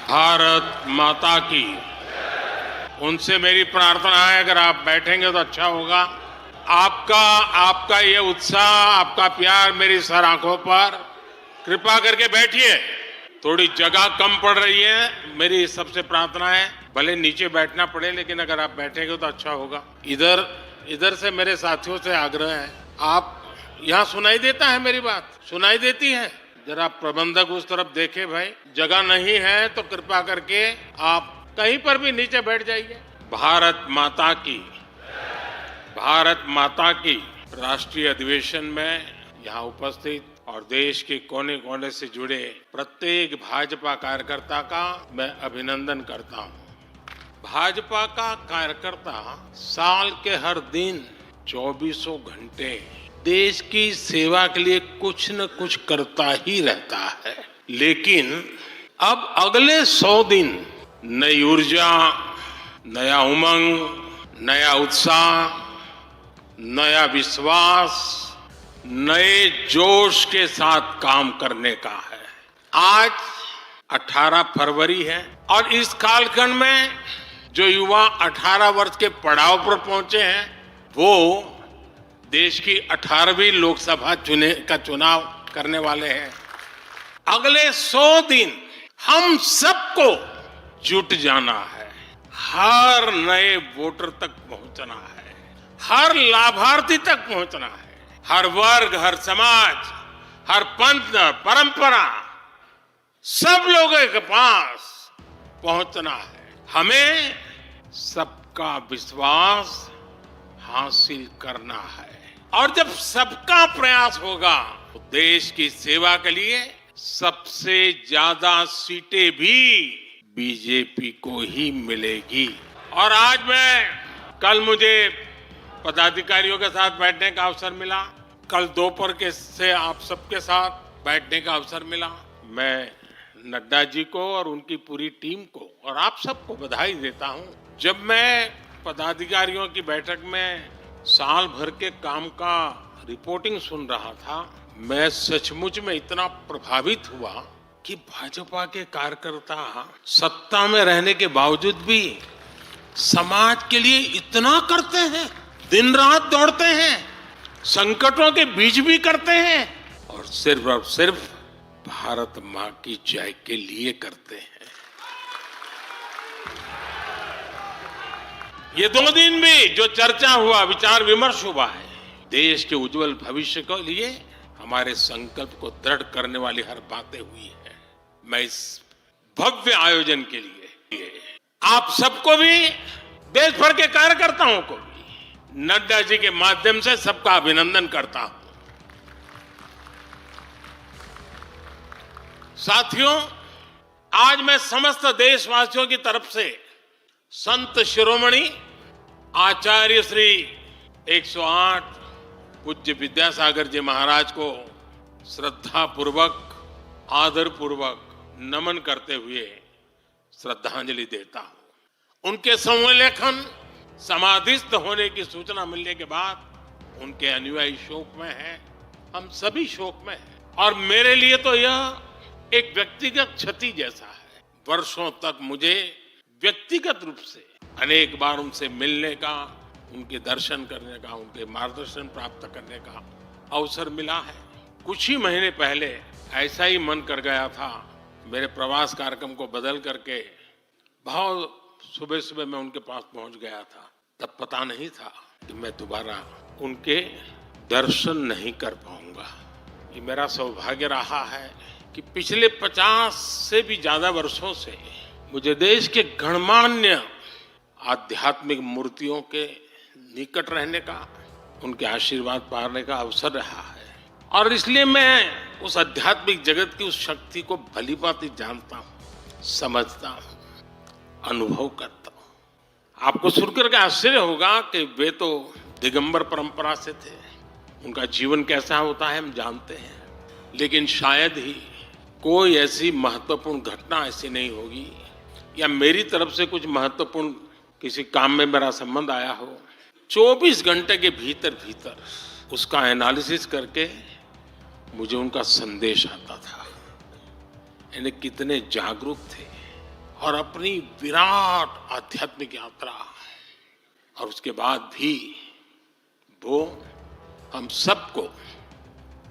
भारत माता की। उनसे मेरी प्रार्थना है, अगर आप बैठेंगे तो अच्छा होगा। आपका आपका ये उत्साह, आपका प्यार मेरी सर आंखों पर, कृपा करके बैठिए। थोड़ी जगह कम पड़ रही है, मेरी सबसे प्रार्थना है, भले नीचे बैठना पड़े लेकिन अगर आप बैठेंगे तो अच्छा होगा। इधर से मेरे साथियों से आग्रह है, आप यहाँ सुनाई देता है मेरी बात? सुनाई देती है? जरा प्रबंधक उस तरफ देखे भाई, जगह नहीं है तो कृपा करके आप कहीं पर भी नीचे बैठ जाइए। भारत माता की, भारत माता की। राष्ट्रीय अधिवेशन में यहाँ उपस्थित और देश के कोने कोने से जुड़े प्रत्येक भाजपा कार्यकर्ता का मैं अभिनंदन करता हूँ। भाजपा का कार्यकर्ता साल के हर दिन 24 घंटे देश की सेवा के लिए कुछ न कुछ करता ही रहता है, लेकिन अब अगले 100 दिन नई ऊर्जा, नया उमंग, नया उत्साह, नया विश्वास, नए जोश के साथ काम करने का है। आज 18 फरवरी है और इस कालखंड में जो युवा 18 वर्ष के पड़ाव पर पहुंचे हैं, वो देश की 18वीं लोकसभा का चुनाव करने वाले हैं। अगले 100 दिन हम सबको जुट जाना है, हर नए वोटर तक पहुंचना है, हर लाभार्थी तक पहुंचना है, हर वर्ग, हर समाज, हर पंथ, परंपरा, सब लोगों के पास पहुंचना है। हमें सबका विश्वास हासिल करना है और जब सबका प्रयास होगा तो देश की सेवा के लिए सबसे ज्यादा सीटें भी बीजेपी को ही मिलेगी। और आज कल मुझे पदाधिकारियों के साथ बैठने का अवसर मिला, कल दोपहर के से आप सबके साथ बैठने का अवसर मिला। मैं नड्डा जी को और उनकी पूरी टीम को और आप सबको बधाई देता हूं। जब मैं पदाधिकारियों की बैठक में साल भर के काम का रिपोर्टिंग सुन रहा था, मैं सचमुच में इतना प्रभावित हुआ कि भाजपा के कार्यकर्ता सत्ता में रहने के बावजूद भी समाज के लिए इतना करते हैं, दिन रात दौड़ते हैं, संकटों के बीच भी करते हैं और सिर्फ भारत मां की जय के लिए करते हैं। ये 2 दिन भी जो चर्चा हुआ, विचार विमर्श हुआ है, देश के उज्जवल भविष्य के लिए हमारे संकल्प को दृढ़ करने वाली हर बातें हुई है। मैं इस भव्य आयोजन के लिए आप सबको भी, देश भर के कार्यकर्ताओं को भी नड्डा जी के माध्यम से सबका अभिनंदन करता हूं। साथियों, आज मैं समस्त देशवासियों की तरफ से संत शिरोमणि आचार्य श्री 108 पूज्य विद्यासागर जी महाराज को श्रद्धा पूर्वक, आदर पूर्वक नमन करते हुए श्रद्धांजलि देता हूं। उनके संलेखन समाधिस्थ होने की सूचना मिलने के बाद उनके अनुयायी शोक में हैं, हम सभी शोक में हैं और मेरे लिए तो यह एक व्यक्तिगत क्षति जैसा है। वर्षों तक मुझे व्यक्तिगत रूप से अनेक बार उनसे मिलने का, उनके दर्शन करने का, उनके मार्गदर्शन प्राप्त करने का अवसर मिला है। कुछ ही महीने पहले ऐसा ही मन कर गया था, मेरे प्रवास कार्यक्रम को बदल करके बहुत सुबह सुबह मैं उनके पास पहुंच गया था। तब पता नहीं था कि मैं दोबारा उनके दर्शन नहीं कर पाऊंगा। ये मेरा सौभाग्य रहा है कि पिछले 50 से भी ज्यादा वर्षों से मुझे देश के गणमान्य आध्यात्मिक मूर्तियों के निकट रहने का, उनके आशीर्वाद पाने का अवसर रहा है और इसलिए मैं उस आध्यात्मिक जगत की उस शक्ति को भली भांति जानता हूं, समझता हूं, अनुभव करता हूं। आपको सुनकर के आश्चर्य होगा कि वे तो दिगंबर परंपरा से थे, उनका जीवन कैसा होता है हम जानते हैं, लेकिन शायद ही कोई ऐसी महत्वपूर्ण घटना ऐसी नहीं होगी या मेरी तरफ से कुछ महत्वपूर्ण किसी काम में मेरा संबंध आया हो, 24 घंटे के भीतर उसका एनालिसिस करके मुझे उनका संदेश आता था। यानी कितने जागरूक थे, और अपनी विराट आध्यात्मिक यात्रा, और उसके बाद भी वो हम सबको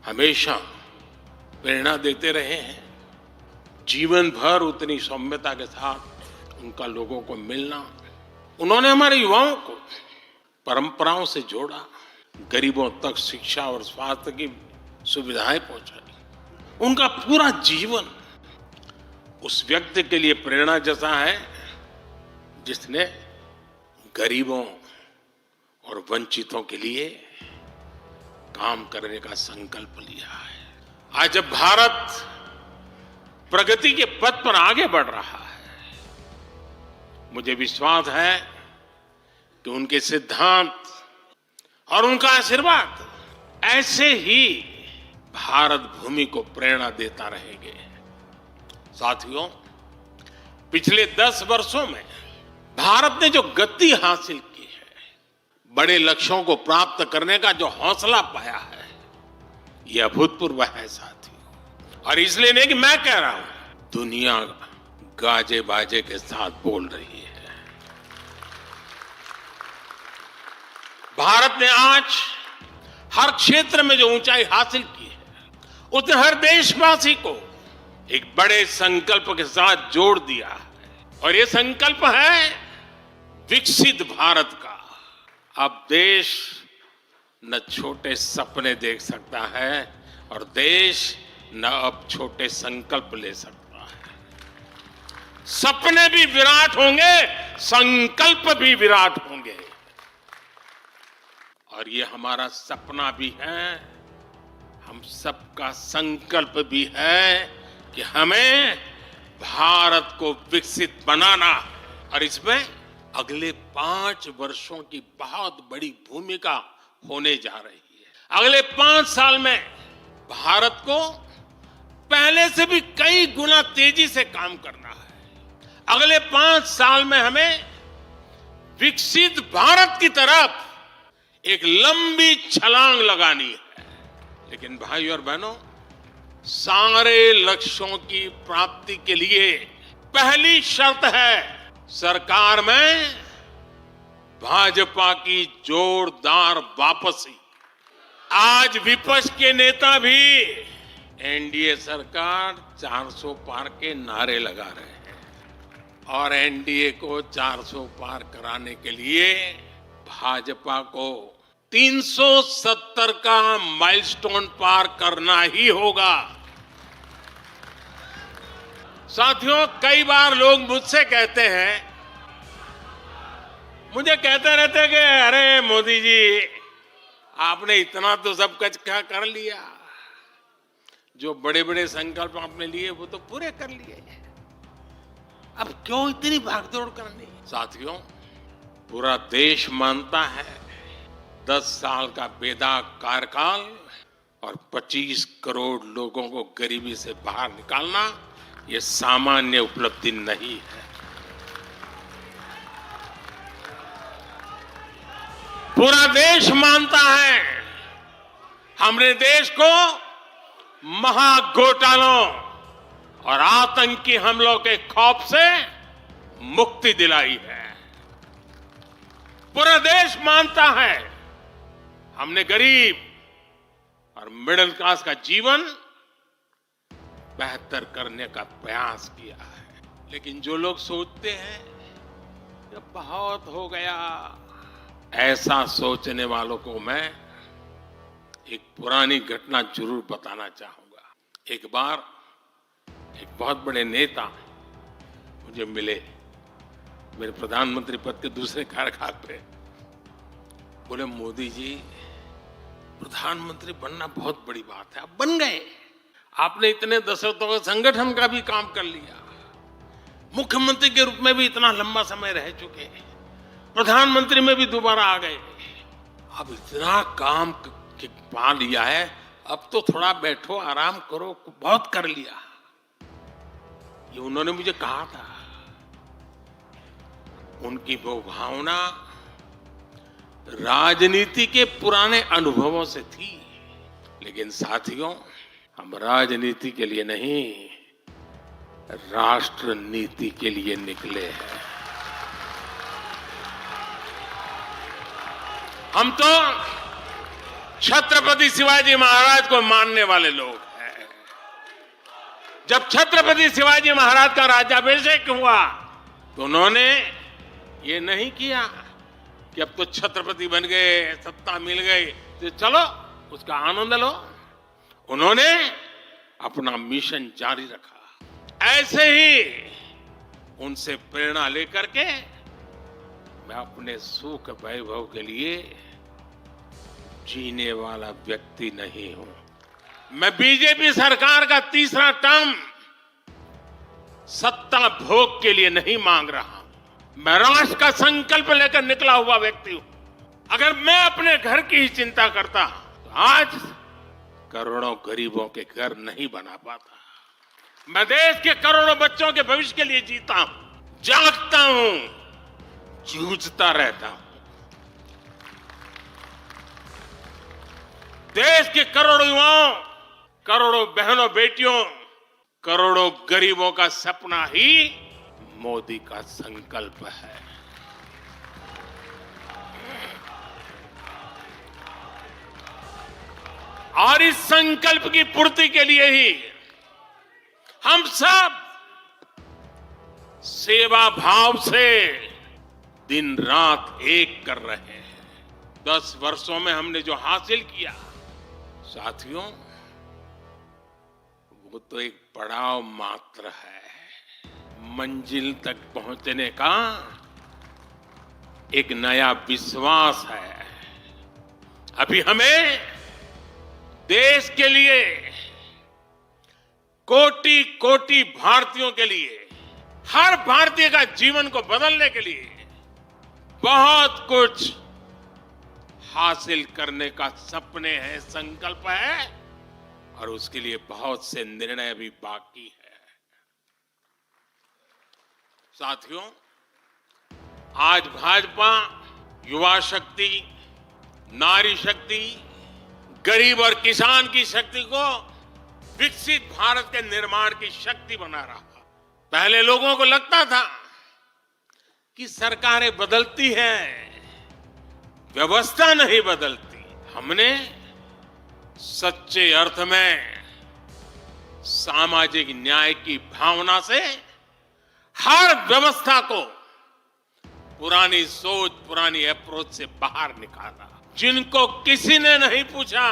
हमेशा प्रेरणा देते रहे हैं। जीवन भर उतनी सौम्यता के साथ उनका लोगों को मिलना, उन्होंने हमारे युवाओं को परंपराओं से जोड़ा, गरीबों तक शिक्षा और स्वास्थ्य की सुविधाएं पहुंचाई। उनका पूरा जीवन उस व्यक्ति के लिए प्रेरणा जैसा है जिसने गरीबों और वंचितों के लिए काम करने का संकल्प लिया है। आज जब भारत प्रगति के पथ पर आगे बढ़ रहा है, मुझे विश्वास है कि उनके सिद्धांत और उनका आशीर्वाद ऐसे ही भारत भूमि को प्रेरणा देता रहेंगे। साथियों, पिछले 10 वर्षों में भारत ने जो गति हासिल की है, बड़े लक्ष्यों को प्राप्त करने का जो हौसला पाया है, यह अभूतपूर्व है साथियों। और इसलिए नहीं कि मैं कह रहा हूं, दुनिया गाजे बाजे के साथ बोल रही है। भारत ने आज हर क्षेत्र में जो ऊंचाई हासिल की है, उसने हर देशवासी को एक बड़े संकल्प के साथ जोड़ दिया है, और ये संकल्प है विकसित भारत का। अब देश न छोटे सपने देख सकता है और देश न अब छोटे संकल्प ले सकता है। सपने भी विराट होंगे, संकल्प भी विराट होंगे, और ये हमारा सपना भी है, हम सबका संकल्प भी है कि हमें भारत को विकसित बनाना, और इसमें अगले 5 वर्षों की बहुत बड़ी भूमिका होने जा रही है। अगले 5 साल में भारत को पहले से भी कई गुना तेजी से काम करना है। अगले 5 साल में हमें विकसित भारत की तरफ एक लंबी छलांग लगानी है। लेकिन भाई और बहनों, सारे लक्ष्यों की प्राप्ति के लिए पहली शर्त है सरकार में भाजपा की जोरदार वापसी। आज विपक्ष के नेता भी एनडीए सरकार 400 पार के नारे लगा रहे हैं, और एनडीए को 400 पार कराने के लिए भाजपा को 370 का माइलस्टोन पार करना ही होगा। साथियों, कई बार लोग मुझसे कहते हैं, मुझे कहते रहते कि अरे मोदी जी, आपने इतना तो सब कुछ क्या कर लिया, जो बड़े बड़े संकल्प आपने लिए वो तो पूरे कर लिए, अब क्यों इतनी भागदौड़ करनी। साथियों, पूरा देश मानता है 10 साल का बेदाग कार्यकाल और 25 करोड़ लोगों को गरीबी से बाहर निकालना ये सामान्य उपलब्धि नहीं है। पूरा देश मानता है हमने देश को महाघोटालों और आतंकी हमलों के खौफ से मुक्ति दिलाई है। पूरा देश मानता है हमने गरीब और मिडिल क्लास का जीवन बेहतर करने का प्रयास किया है। लेकिन जो लोग सोचते हैं कि बहुत हो गया, ऐसा सोचने वालों को मैं एक पुरानी घटना जरूर बताना चाहूंगा। एक बार एक बहुत बड़े नेता मुझे मिले, मेरे प्रधानमंत्री पद के दूसरे कार्यकाल पे। बोले, मोदी जी, प्रधानमंत्री बनना बहुत बड़ी बात है, आप बन गए, आपने इतने दशकों का संगठन का भी काम कर लिया, मुख्यमंत्री के रूप में भी इतना लंबा समय रह चुके, प्रधानमंत्री में भी दोबारा आ गए, अब इतना काम पा लिया है, अब तो थोड़ा बैठो, आराम करो, बहुत कर लिया। ये उन्होंने मुझे कहा था। उनकी वो भावना राजनीति के पुराने अनुभवों से थी। लेकिन साथियों, हम राजनीति के लिए नहीं, राष्ट्र नीति के लिए निकले हैं। हम तो छत्रपति शिवाजी महाराज को मानने वाले लोग हैं। जब छत्रपति शिवाजी महाराज का राज्याभिषेक हुआ तो उन्होंने ये नहीं किया कि अब तो छत्रपति बन गए, सत्ता मिल गई तो चलो उसका आनंद लो। उन्होंने अपना मिशन जारी रखा। ऐसे ही उनसे प्रेरणा लेकर के मैं अपने सुख वैभव के लिए जीने वाला व्यक्ति नहीं हूं। मैं बीजेपी सरकार का तीसरा टर्म सत्ता भोग के लिए नहीं मांग रहा हूं। मैं राष्ट्र का संकल्प लेकर निकला हुआ व्यक्ति हूं। अगर मैं अपने घर की ही चिंता करता तो आज करोड़ों गरीबों के घर नहीं बना पाता। मैं देश के करोड़ों बच्चों के भविष्य के लिए जीता हूं, जागता हूं, जूझता रहता हूं। देश के करोड़ों युवाओं, करोड़ों बहनों बेटियों, करोड़ों गरीबों का सपना ही मोदी का संकल्प है। और इस संकल्प की पूर्ति के लिए ही हम सब सेवा भाव से दिन रात एक कर रहे हैं। 10 वर्षों में हमने जो हासिल किया साथियों, वो तो एक पड़ाव मात्र है। मंजिल तक पहुंचने का एक नया विश्वास है। अभी हमें देश के लिए, कोटि कोटि भारतीयों के लिए, हर भारतीय का जीवन को बदलने के लिए बहुत कुछ हासिल करने का सपने हैं, संकल्प है और उसके लिए बहुत से निर्णय भी बाकी है। साथियों, आज भाजपा युवा शक्ति, नारी शक्ति, गरीब और किसान की शक्ति को विकसित भारत के निर्माण की शक्ति बना रहा। पहले लोगों को लगता था कि सरकारें बदलती हैं, व्यवस्था नहीं बदलती। हमने सच्चे अर्थ में सामाजिक न्याय की भावना से हर व्यवस्था को पुरानी सोच, पुरानी अप्रोच से बाहर निकाला। जिनको किसी ने नहीं पूछा,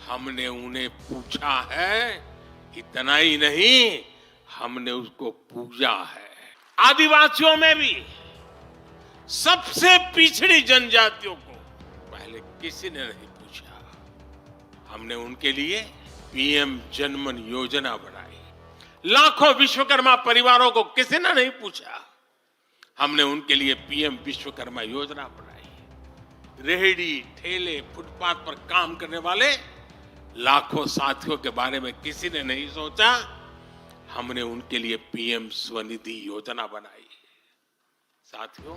हमने उन्हें पूछा है। इतना ही नहीं, हमने उसको पूजा है। आदिवासियों में भी सबसे पिछड़ी जनजातियों को पहले किसी ने नहीं पूछा। हमने उनके लिए पीएम जनमन योजना बनाई। लाखों विश्वकर्मा परिवारों को किसी ने नहीं पूछा। हमने उनके लिए पीएम विश्वकर्मा योजना बनाई। रेहड़ी, ठेले, फुटपाथ पर काम करने वाले लाखों साथियों के बारे में किसी ने नहीं सोचा। हमने उनके लिए पीएम स्वनिधि योजना बनाई। साथियों,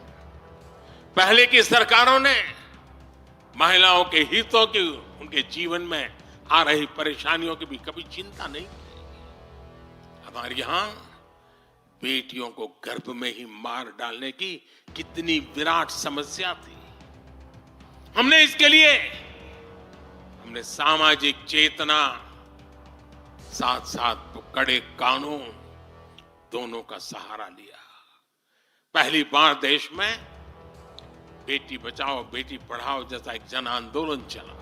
पहले की सरकारों ने महिलाओं के हितों की, उनके जीवन में आ रही परेशानियों की भी कभी चिंता नहीं की। हमारे यहां बेटियों को गर्भ में ही मार डालने की कितनी विराट समस्या थी। हमने इसके लिए सामाजिक चेतना, साथ साथ कड़े कानून दोनों का सहारा लिया। पहली बार देश में बेटी बचाओ बेटी पढ़ाओ जैसा एक जन आंदोलन चला,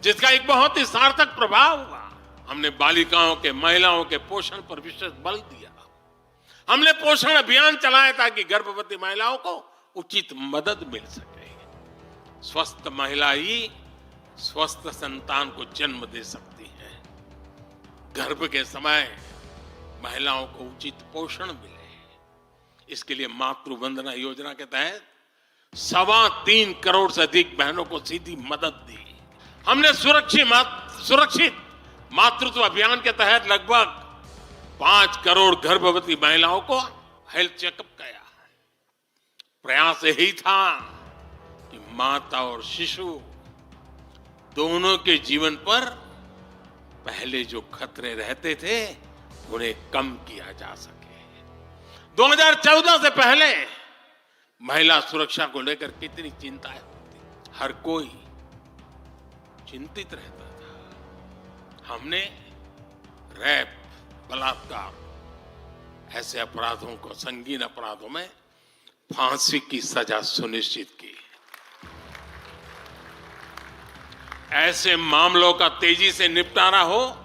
जिसका एक बहुत ही सार्थक प्रभाव हुआ। हमने बालिकाओं के, महिलाओं के पोषण पर विशेष बल दिया। हमने पोषण अभियान चलाया ताकि गर्भवती महिलाओं को उचित मदद मिल सके। स्वस्थ महिला ही स्वस्थ संतान को जन्म दे सकती है। गर्भ के समय महिलाओं को उचित पोषण मिले, इसके लिए मातृ वंदना योजना के तहत 3.25 करोड़ से अधिक बहनों को सीधी मदद दी। हमने सुरक्षित मातृत्व अभियान के तहत लगभग 5 करोड़ गर्भवती महिलाओं को हेल्थ चेकअप किया। प्रयास यही था कि माता और शिशु दोनों के जीवन पर पहले जो खतरे रहते थे उन्हें कम किया जा सके। 2014 से पहले महिला सुरक्षा को लेकर कितनी चिंताएं होती, हर कोई चिंतित रहता था। हमने रैप, बलात्कार ऐसे अपराधों को, संगीन अपराधों में फांसी की सजा सुनिश्चित की। ऐसे मामलों का तेजी से निपटारा हो,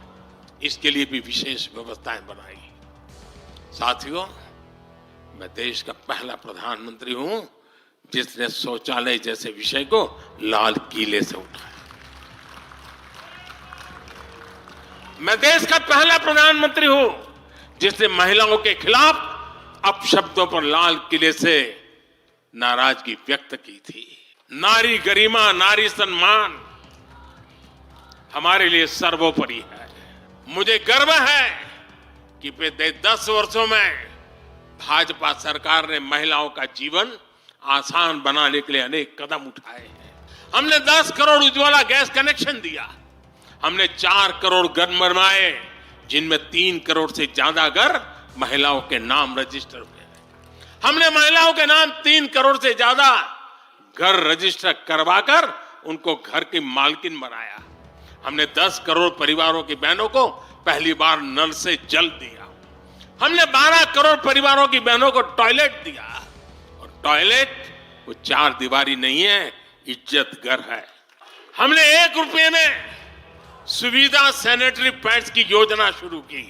इसके लिए भी विशेष व्यवस्थाएं बनाई। साथियों, मैं देश का पहला प्रधानमंत्री हूं जिसने शौचालय जैसे विषय को लाल किले से उठाया। मैं देश का पहला प्रधानमंत्री हूं जिसने महिलाओं के खिलाफ अपशब्दों पर लाल किले से नाराजगी व्यक्त की थी। नारी गरिमा, नारी सम्मान हमारे लिए सर्वोपरि है। मुझे गर्व है कि पिछले 10 वर्षों में भाजपा सरकार ने महिलाओं का जीवन आसान बनाने के लिए अनेक कदम उठाए हैं। हमने 10 करोड़ उज्ज्वला गैस कनेक्शन दिया। हमने 4 करोड़ घर बनवाए, जिनमें 3 करोड़ से ज्यादा घर महिलाओं के नाम रजिस्टर हुए। हमने महिलाओं के नाम 3 करोड़ से ज्यादा घर रजिस्टर करवाकर उनको घर की मालकिन बनाया। हमने 10 करोड़ परिवारों की बहनों को पहली बार नल से जल दिया। हमने 12 करोड़ परिवारों की बहनों को टॉयलेट दिया। और टॉयलेट वो 4 दीवारी नहीं है, इज्जत घर है। हमने 1 रुपये में सुविधा सैनिटरी पैड्स की योजना शुरू की।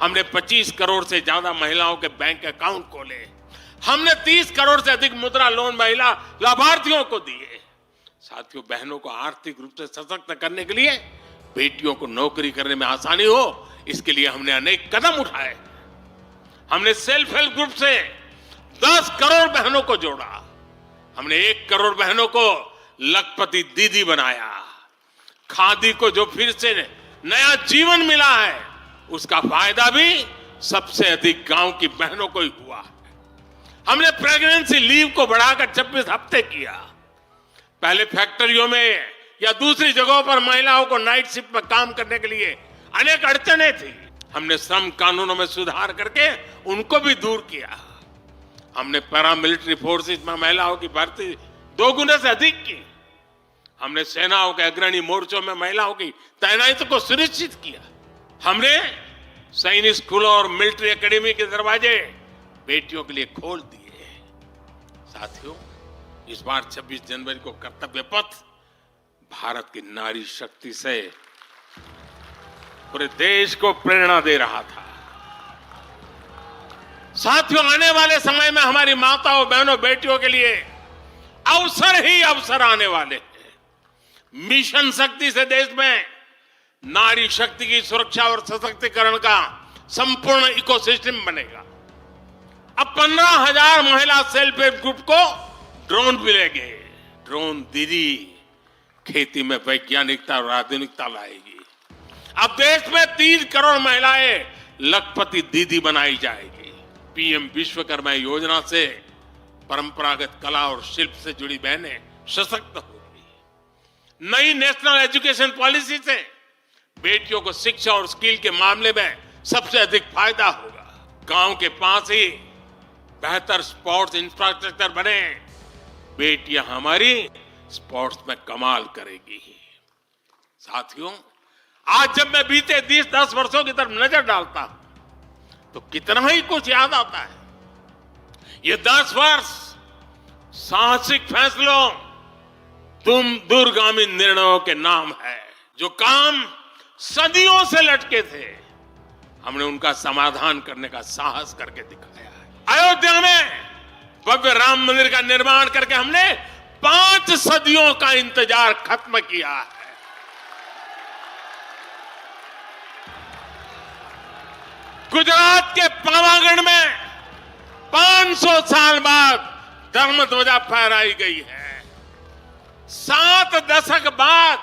हमने 25 करोड़ से ज्यादा महिलाओं के बैंक अकाउंट खोले। हमने 30 करोड़ से अधिक मुद्रा लोन महिला लाभार्थियों को दिए। साथियों, बहनों को आर्थिक रूप से सशक्त करने के लिए, बेटियों को नौकरी करने में आसानी हो, इसके लिए हमने अनेक कदम उठाए। हमने सेल्फ हेल्प ग्रुप से 10 करोड़ बहनों को जोड़ा। हमने 1 करोड़ बहनों को लखपति दीदी बनाया। खादी को जो फिर से नया जीवन मिला है, उसका फायदा भी सबसे अधिक गांव की बहनों को ही हुआ है। हमने प्रेगनेंसी लीव को बढ़ाकर 26 हफ्ते किया। पहले फैक्ट्रियों में या दूसरी जगहों पर महिलाओं को नाइट शिफ्ट में काम करने के लिए अनेक अड़चने थी। हमने श्रम कानूनों में सुधार करके उनको भी दूर किया। हमने पैरामिलिट्री फोर्सेस में महिलाओं की भर्ती 2 गुने से अधिक की। हमने सेनाओं के अग्रणी मोर्चों में महिलाओं की तैनाती को सुनिश्चित किया। हमने सैनिक स्कूलों और मिलिट्री एकेडमी के दरवाजे बेटियों के लिए खोल दिए। साथियों, इस बार 26 जनवरी को कर्तव्य पथ भारत की नारी शक्ति से पूरे देश को प्रेरणा दे रहा था। साथियों, आने वाले समय में हमारी माताओं, बहनों, बेटियों के लिए अवसर ही अवसर आने वाले हैं। मिशन शक्ति से देश में नारी शक्ति की सुरक्षा और सशक्तिकरण का संपूर्ण इकोसिस्टम बनेगा। अब 15,000 महिला सेल्फ हेल्प ग्रुप को ड्रोन मिलेंगे। ड्रोन दीदी खेती में वैज्ञानिकता और आधुनिकता लाएगी। अब देश में 3 करोड़ महिलाएं लखपति दीदी बनाई जाएगी। पीएम विश्वकर्मा योजना से परंपरागत कला और शिल्प से जुड़ी बहनें सशक्त होगी। नई नेशनल एजुकेशन पॉलिसी से बेटियों को शिक्षा और स्किल के मामले में सबसे अधिक फायदा होगा। गांव के पास ही बेहतर स्पोर्ट्स इंफ्रास्ट्रक्चर बने, बेटियां हमारी स्पोर्ट्स में कमाल करेगी। साथियों, आज जब मैं बीते 10 वर्षों की तरफ नजर डालता हूं तो कितना ही कुछ याद आता है। ये 10 वर्ष साहसिक फैसलों, दूरगामी निर्णयों के नाम है। जो काम सदियों से लटके थे, हमने उनका समाधान करने का साहस करके दिखाया है। अयोध्या में भव्य राम मंदिर का निर्माण करके हमने 5 सदियों का इंतजार खत्म किया है। गुजरात के पावागढ़ में 500 साल बाद धर्म ध्वजा फहराई गई है। 7 दशक बाद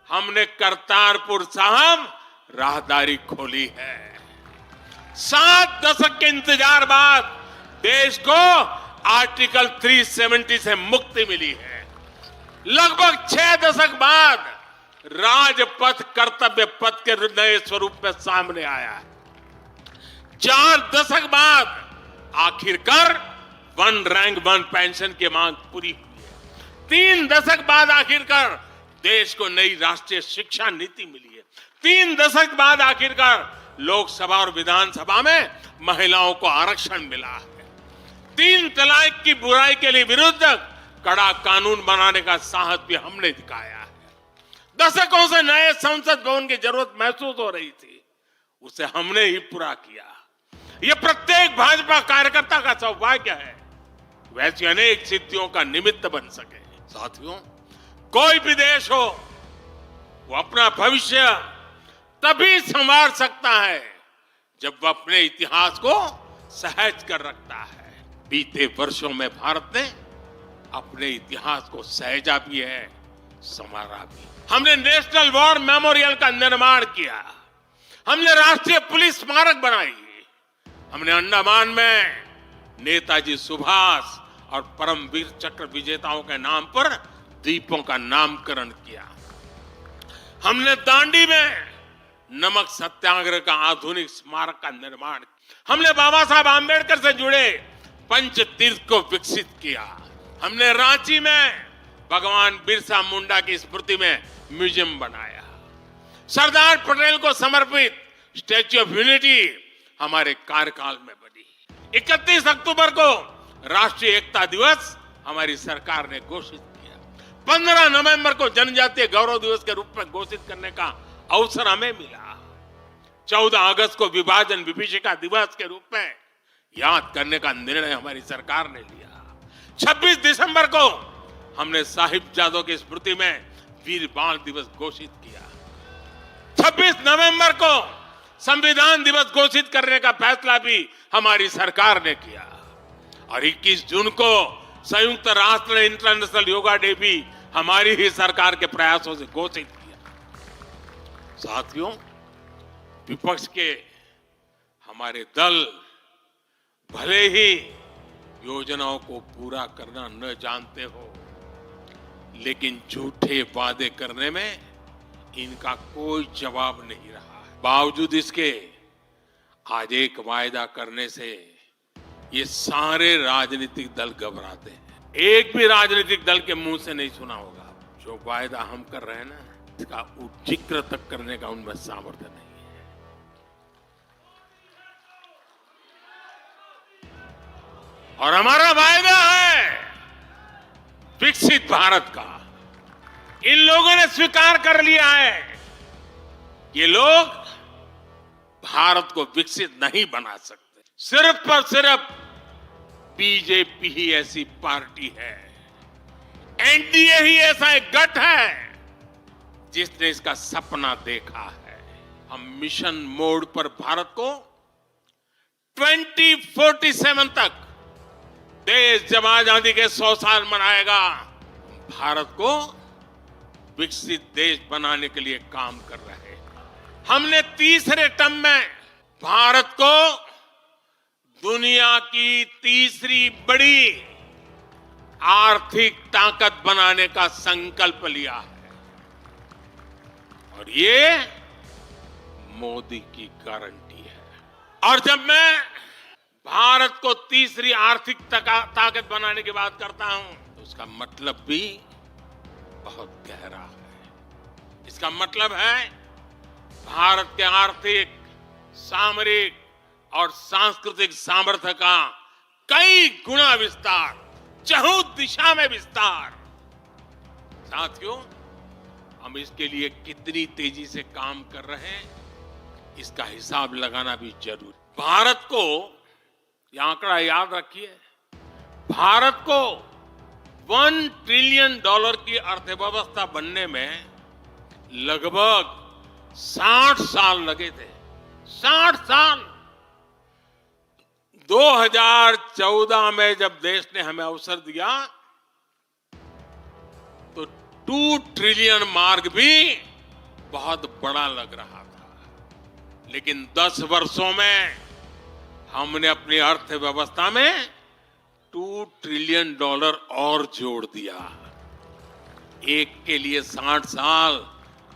हमने करतारपुर साहिब राहदारी खोली है। 7 दशक के इंतजार बाद देश को आर्टिकल 370 से मुक्ति मिली है। लगभग 6 दशक बाद राजपथ कर्तव्य पथ के नए स्वरूप में सामने आया है। 4 दशक बाद आखिरकार 1 रैंक 1 पेंशन की मांग पूरी हुई है। 3 दशक बाद आखिरकार देश को नई राष्ट्रीय शिक्षा नीति मिली है। 3 दशक बाद आखिरकार लोकसभा और विधानसभा में महिलाओं को आरक्षण मिला है। 3 तलाक की बुराई के लिए विरुद्ध कड़ा कानून बनाने का साहस भी हमने दिखाया है। दशकों से नए संसद भवन की जरूरत महसूस हो रही थी, उसे हमने ही पूरा किया। यह प्रत्येक भाजपा कार्यकर्ता का सौभाग्य है, वैसी अनेक सिद्धियों का निमित्त बन सके। साथियों, कोई भी देश हो, वो अपना भविष्य तभी संवार सकता है जब वह अपने इतिहास को सहज कर रखता है। बीते वर्षों में भारत ने अपने इतिहास को सहेजा भी है, संवारा भी। हमने नेशनल वॉर मेमोरियल का निर्माण किया, हमने राष्ट्रीय पुलिस स्मारक बनाई, हमने अंडमान में नेताजी सुभाष और परमवीर चक्र विजेताओं के नाम पर द्वीपों का नामकरण किया। हमने दांडी में नमक सत्याग्रह का आधुनिक स्मारक का निर्माण किया। हमने बाबा साहब आंबेडकर से जुड़े पंच तीर्थ को विकसित किया। हमने रांची में भगवान बिरसा मुंडा की स्मृति में म्यूजियम बनाया। सरदार पटेल को समर्पित स्टैच्यू ऑफ यूनिटी हमारे कार्यकाल में बनी। 31 अक्टूबर को राष्ट्रीय एकता दिवस हमारी सरकार ने घोषित किया। 15 नवंबर को जनजातीय गौरव दिवस के रूप में घोषित करने का अवसर हमें मिला। 14 अगस्त को विभाजन विभीषिका दिवस के रूप में याद करने का निर्णय हमारी सरकार ने लिया। 26 दिसंबर को हमने साहिबजादों की स्मृति में वीर बाल दिवस घोषित किया। 26 नवंबर को संविधान दिवस घोषित करने का फैसला भी हमारी सरकार ने किया और 21 जून को संयुक्त राष्ट्र इंटरनेशनल योगा डे भी हमारी ही सरकार के प्रयासों से घोषित किया। साथियों, विपक्ष के हमारे दल भले ही योजनाओं को पूरा करना न जानते हो, लेकिन झूठे वादे करने में इनका कोई जवाब नहीं रहा है। बावजूद इसके आज एक वायदा करने से ये सारे राजनीतिक दल घबराते हैं। एक भी राजनीतिक दल के मुंह से नहीं सुना होगा जो वायदा हम कर रहे हैं ना, इसका जिक्र तक करने का उनमें सामर्थ्य नहीं है। और हमारा वायदा है विकसित भारत का। इन लोगों ने स्वीकार कर लिया है, ये लोग भारत को विकसित नहीं बना सकते। सिर्फ और सिर्फ बीजेपी ही ऐसी पार्टी है, एनडीए ही ऐसा एक गठ है जिसने इसका सपना देखा है। हम मिशन मोड पर भारत को 2047 तक देश जब आजादी के 100 साल मनाएगा, भारत को विकसित देश बनाने के लिए काम कर रहे हैं। हमने तीसरे टर्म में भारत को दुनिया की तीसरी बड़ी आर्थिक ताकत बनाने का संकल्प लिया है और ये मोदी की गारंटी है। और जब मैं भारत को तीसरी आर्थिक ताकत बनाने की बात करता हूं तो उसका मतलब भी बहुत गहरा है। इसका मतलब है भारत के आर्थिक, सामरिक और सांस्कृतिक सामर्थ्य का कई गुना विस्तार, चहुं दिशा में विस्तार। साथियों, हम इसके लिए कितनी तेजी से काम कर रहे हैं, इसका हिसाब लगाना भी जरूरी। भारत को, यह आंकड़ा याद रखिए, भारत को $1 ट्रिलियन की अर्थव्यवस्था बनने में लगभग 60 साल लगे थे। 60 साल। 2014 में जब देश ने हमें अवसर दिया तो 2 ट्रिलियन मार्क भी बहुत बड़ा लग रहा था, लेकिन 10 वर्षों में हमने अपनी अर्थव्यवस्था में $2 ट्रिलियन और जोड़ दिया। एक के लिए 60 साल,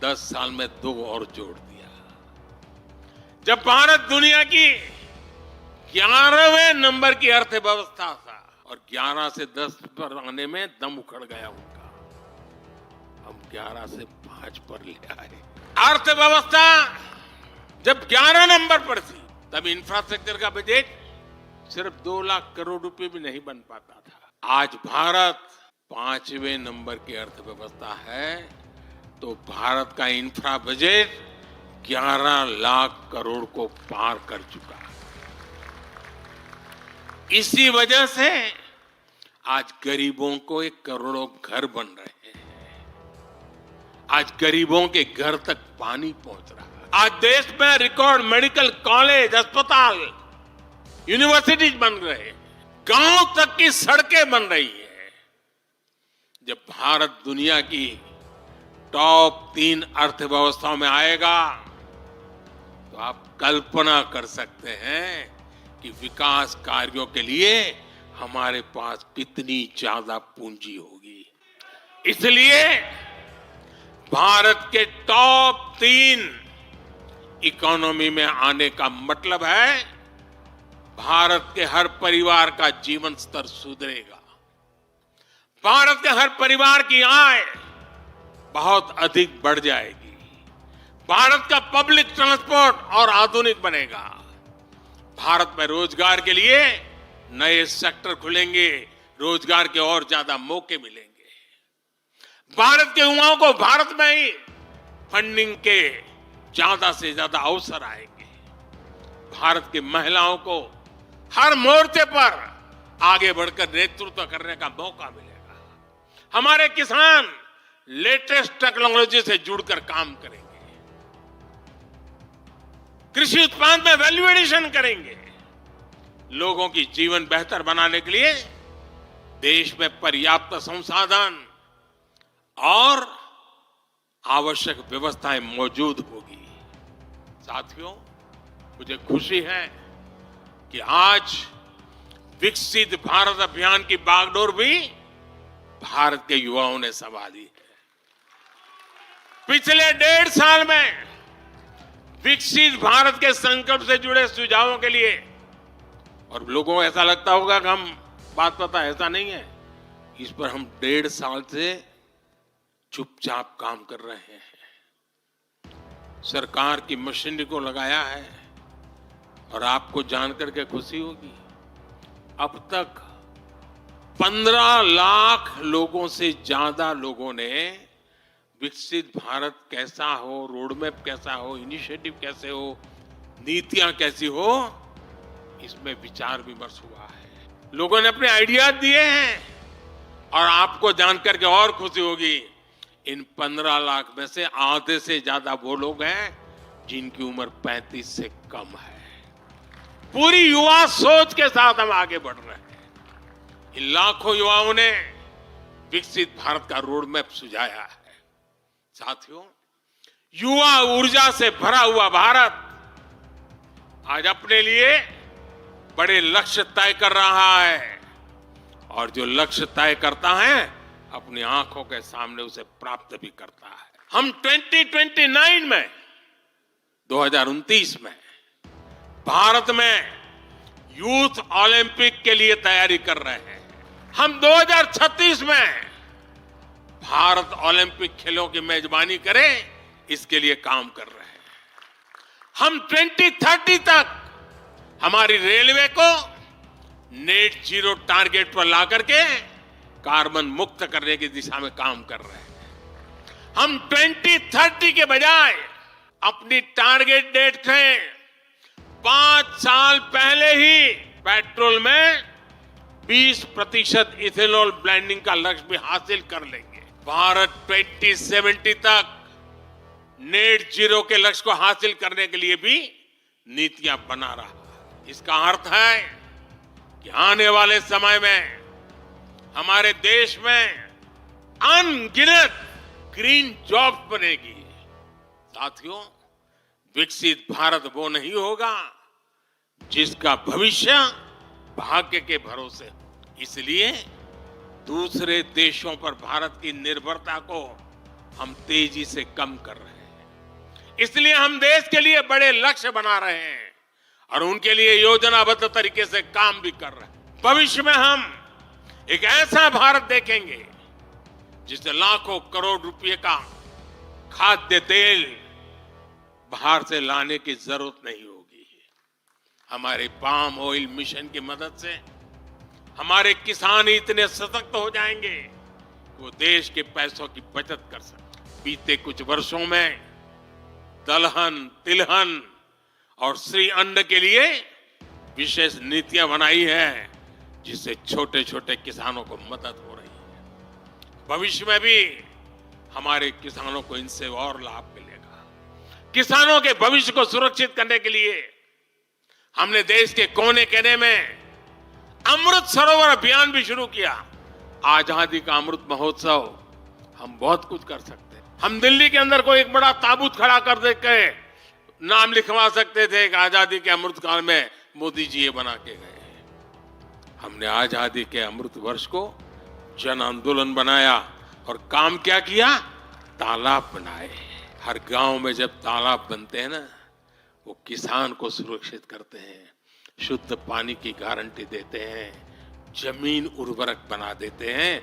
10 साल में 2 और जोड़ दिया। जब भारत दुनिया की 11वें नंबर की अर्थव्यवस्था था और 11 से 10 पर आने में दम उखड़ गया उनका। हम 11 से 5 पर ले आए। अर्थव्यवस्था जब 11 नंबर पर थी तब इंफ्रास्ट्रक्चर का बजट सिर्फ 2 लाख करोड़ रुपए भी नहीं बन पाता था। आज भारत 5वें नंबर की अर्थव्यवस्था है तो भारत का इंफ्रा बजट 11 लाख करोड़ को पार कर चुका है। इसी वजह से आज गरीबों को 1 करोड़ों घर बन रहे हैं। आज गरीबों के घर तक पानी पहुंच रहा है। आज देश में रिकॉर्ड मेडिकल कॉलेज, अस्पताल, यूनिवर्सिटीज बन रहे हैं। गांव तक की सड़कें बन रही हैं। जब भारत दुनिया की टॉप 3 अर्थव्यवस्थाओं में आएगा तो आप कल्पना कर सकते हैं कि विकास कार्यों के लिए हमारे पास कितनी ज्यादा पूंजी होगी। इसलिए भारत के टॉप 3 इकोनॉमी में आने का मतलब है भारत के हर परिवार का जीवन स्तर सुधरेगा। भारत के हर परिवार की आय बहुत अधिक बढ़ जाएगी। भारत का पब्लिक ट्रांसपोर्ट और आधुनिक बनेगा। भारत में रोजगार के लिए नए सेक्टर खुलेंगे, रोजगार के और ज्यादा मौके मिलेंगे। भारत के युवाओं को भारत में ही फंडिंग के ज्यादा से ज्यादा अवसर आएंगे। भारत की महिलाओं को हर मोर्चे पर आगे बढ़कर नेतृत्व करने का मौका मिलेगा। हमारे किसान लेटेस्ट टेक्नोलॉजी से जुड़कर काम करेंगे। कृषि उत्पाद में वैल्यू एडिशन करेंगे। लोगों की जीवन बेहतर बनाने के लिए देश में पर्याप्त संसाधन और आवश्यक व्यवस्थाएं मौजूद होगी। साथियों, मुझे खुशी है कि आज विकसित भारत अभियान की बागडोर भी भारत के युवाओं ने संभाली है। पिछले 1.5 साल में विकसित भारत के संकल्प से जुड़े सुझावों के लिए, और लोगों को ऐसा लगता होगा कि हम बात पता, ऐसा नहीं है। इस पर हम 1.5 साल से चुपचाप काम कर रहे हैं। सरकार की मशीनरी को लगाया है और आपको जानकर के खुशी होगी, अब तक 15 लाख लोगों से ज्यादा लोगों ने विकसित भारत कैसा हो, रोडमैप कैसा हो, इनिशिएटिव कैसे हो, नीतियां कैसी हो, इसमें विचार विमर्श हुआ है। लोगों ने अपने आइडियाज दिए हैं और आपको जानकर के और खुशी होगी, इन 15 लाख में से आधे से ज्यादा वो लोग हैं जिनकी उम्र 35 से कम है। पूरी युवा सोच के साथ हम आगे बढ़ रहे हैं। इन लाखों युवाओं ने विकसित भारत का रोड मैप सुझाया है। साथियों, युवा ऊर्जा से भरा हुआ भारत आज अपने लिए बड़े लक्ष्य तय कर रहा है और जो लक्ष्य तय करता है अपनी आंखों के सामने उसे प्राप्त भी करता है। हम 2029 में 2029 में भारत में यूथ ओलंपिक के लिए तैयारी कर रहे हैं। हम 2036 में भारत ओलंपिक खेलों की मेजबानी करें, इसके लिए काम कर रहे हैं। हम 2030 तक हमारी रेलवे को नेट जीरो टारगेट पर ला करके कार्बन मुक्त करने की दिशा में काम कर रहे हैं। हम 2030 के बजाय अपनी टारगेट डेट से 5 साल पहले ही पेट्रोल में 20% इथेनॉल ब्लेंडिंग का लक्ष्य भी हासिल कर लेंगे। भारत 2070 तक नेट जीरो के लक्ष्य को हासिल करने के लिए भी नीतियां बना रहा है। इसका अर्थ है कि आने वाले समय में हमारे देश में अनगिनत ग्रीन जॉब्स बनेगी। साथियों, विकसित भारत वो नहीं होगा जिसका भविष्य भाग्य के भरोसे हो। इसलिए दूसरे देशों पर भारत की निर्भरता को हम तेजी से कम कर रहे हैं। इसलिए हम देश के लिए बड़े लक्ष्य बना रहे हैं और उनके लिए योजनाबद्ध तरीके से काम भी कर रहे हैं। भविष्य में हम एक ऐसा भारत देखेंगे जिससे लाखों करोड़ रुपए का खाद्य तेल बाहर से लाने की जरूरत नहीं होगी। हमारे पाम ऑयल मिशन की मदद से हमारे किसान इतने सशक्त हो जाएंगे कि वो देश के पैसों की बचत कर सकते। बीते कुछ वर्षों में दलहन, तिलहन और श्री अन्न के लिए विशेष नीतियां बनाई है, जिससे छोटे छोटे किसानों को मदद हो रही है। भविष्य में भी हमारे किसानों को इनसे और लाभ मिलेगा। किसानों के भविष्य को सुरक्षित करने के लिए हमने देश के कोने कोने में अमृत सरोवर अभियान भी शुरू किया। आजादी का अमृत महोत्सव, हम बहुत कुछ कर सकते हैं। हम दिल्ली के अंदर कोई एक बड़ा ताबूत खड़ा कर दे के नाम लिखवा सकते थे कि आजादी के अमृत काल में मोदी जी ये बना के गए। हमने आजादी के अमृत वर्ष को जन आंदोलन बनाया और काम क्या किया? तालाब बनाए। हर गांव में जब तालाब बनते हैं ना, वो किसान को सुरक्षित करते हैं, शुद्ध पानी की गारंटी देते हैं, जमीन उर्वरक बना देते हैं।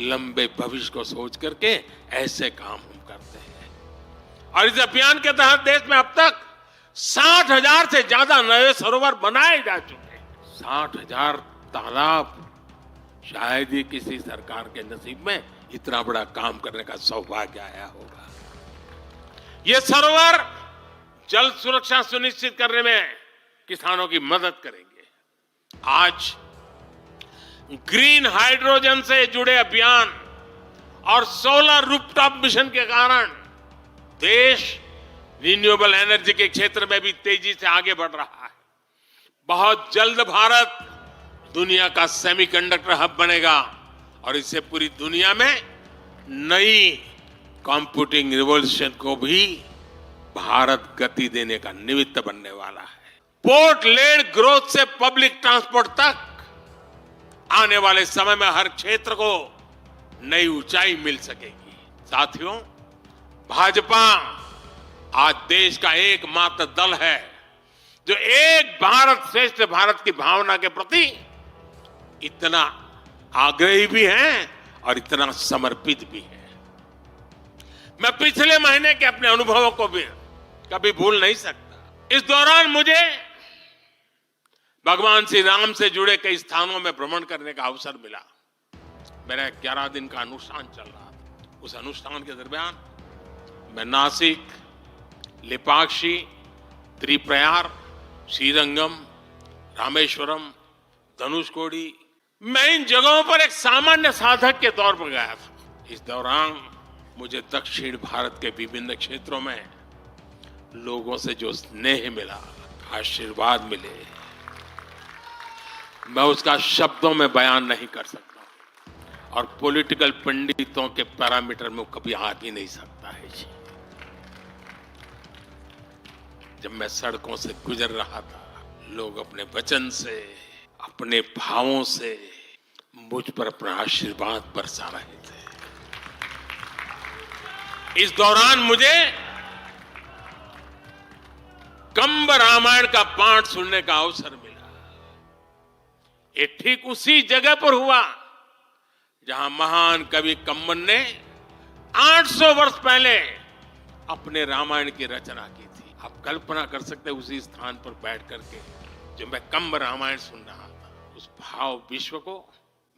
लंबे भविष्य को सोच करके ऐसे काम हम करते हैं। और इस अभियान के तहत देश में अब तक 60,000 से ज्यादा नए सरोवर बनाए जा चुके हैं। 60,000 तालाब, शायद ही किसी सरकार के नसीब में इतना बड़ा काम करने का सौभाग्य आया होगा। ये सरोवर जल सुरक्षा सुनिश्चित करने में किसानों की मदद करेंगे। आज ग्रीन हाइड्रोजन से जुड़े अभियान और सोलर रूफटॉप मिशन के कारण देश रिन्यूएबल एनर्जी के क्षेत्र में भी तेजी से आगे बढ़ रहा है। बहुत जल्द भारत दुनिया का सेमीकंडक्टर हब बनेगा और इससे पूरी दुनिया में नई कंप्यूटिंग रिवॉल्यूशन को भी भारत गति देने का निमित्त बनने वाला है। पोर्ट लेड ग्रोथ से पब्लिक ट्रांसपोर्ट तक आने वाले समय में हर क्षेत्र को नई ऊंचाई मिल सकेगी। साथियों, भाजपा आज देश का एकमात्र दल है जो एक भारत श्रेष्ठ भारत की भावना के प्रति इतना आग्रही भी है और इतना समर्पित भी है। मैं पिछले महीने के अपने अनुभवों को भी कभी भूल नहीं सकता। इस दौरान मुझे भगवान श्री राम से जुड़े कई स्थानों में भ्रमण करने का अवसर मिला। मेरा 11 दिन का अनुष्ठान चल रहा था। उस अनुष्ठान के दरमियान मैं नासिक, लेपाक्षी, त्रिप्रयार, श्रीरंगम, रामेश्वरम, धनुषकोडी, मैं इन जगहों पर एक सामान्य साधक के तौर पर गया था। इस दौरान मुझे दक्षिण भारत के विभिन्न क्षेत्रों में लोगों से जो स्नेह मिला, आशीर्वाद मिले, मैं उसका शब्दों में बयान नहीं कर सकता और पॉलिटिकल पंडितों के पैरामीटर में कभी आ ही नहीं सकता है जी। जब मैं सड़कों से गुजर रहा था, लोग अपने वचन से, अपने भावों से मुझ पर अपना आशीर्वाद बरसा रहे थे। इस दौरान मुझे कंब रामायण का पाठ सुनने का अवसर मिला। ये ठीक उसी जगह पर हुआ जहां महान कवि कंबन ने 800 वर्ष पहले अपने रामायण की रचना की थी। आप कल्पना कर सकते हैं उसी स्थान पर बैठ करके जो मैं कंब रामायण सुन रहा था, उस भाव विश्व को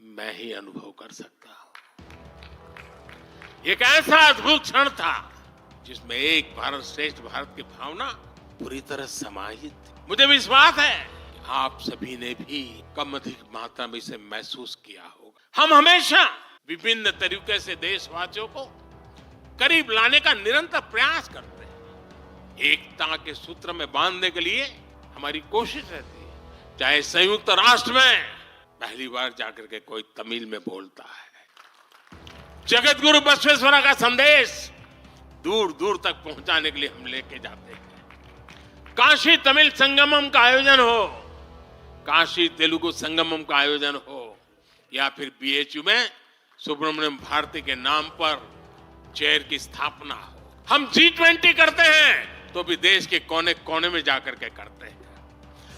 मैं ही अनुभव कर सकता हूं। एक ऐसा अद्भुत क्षण था जिसमें एक भारत श्रेष्ठ भारत की भावना पूरी तरह समाहित थी। मुझे विश्वास है कि आप सभी ने भी कम अधिक मात्रा में इसे महसूस किया होगा। हम हमेशा विभिन्न तरीके से देशवासियों को करीब लाने का निरंतर प्रयास करते हैं। एकता के सूत्र में बांधने के लिए हमारी कोशिश रहती है। चाहे संयुक्त राष्ट्र में पहली बार जाकर के कोई तमिल में बोलता है, जगत गुरु बसवेश्वरा का संदेश दूर दूर तक पहुंचाने के लिए हम लेके जाते हैं। काशी तमिल संगमम का आयोजन हो, काशी तेलुगु संगमम का आयोजन हो, या फिर बीएचयू में सुब्रमण्यम भारती के नाम पर चेयर की स्थापना हो। हम G20 करते हैं तो भी देश के कोने कोने में जाकर के करते हैं।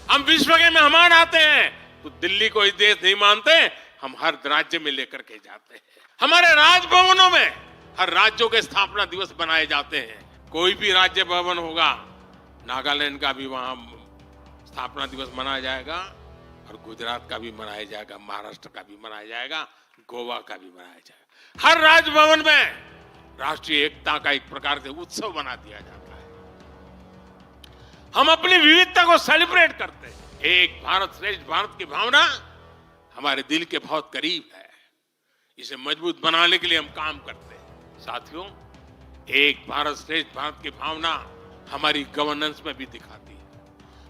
हम विश्व के मेहमान आते हैं तो दिल्ली को इस देश नहीं मानते, हम हर राज्य में लेकर के जाते हैं। हमारे राजभवनों में हर राज्यों के स्थापना दिवस बनाए जाते हैं। कोई भी राज्य भवन होगा, नागालैंड का भी वहां स्थापना दिवस मनाया जाएगा और गुजरात का भी मनाया जाएगा, महाराष्ट्र का भी मनाया जाएगा, गोवा का भी मनाया जाएगा। हर राजभवन में राष्ट्रीय एकता का एक प्रकार से उत्सव बना दिया जाता है। हम अपनी विविधता को सेलिब्रेट करते हैं। एक भारत श्रेष्ठ भारत की भावना हमारे दिल के बहुत करीब है। इसे मजबूत बनाने के लिए हम काम करते हैं। साथियों, एक भारत श्रेष्ठ भारत की भावना हमारी गवर्नेंस में भी दिखाती है।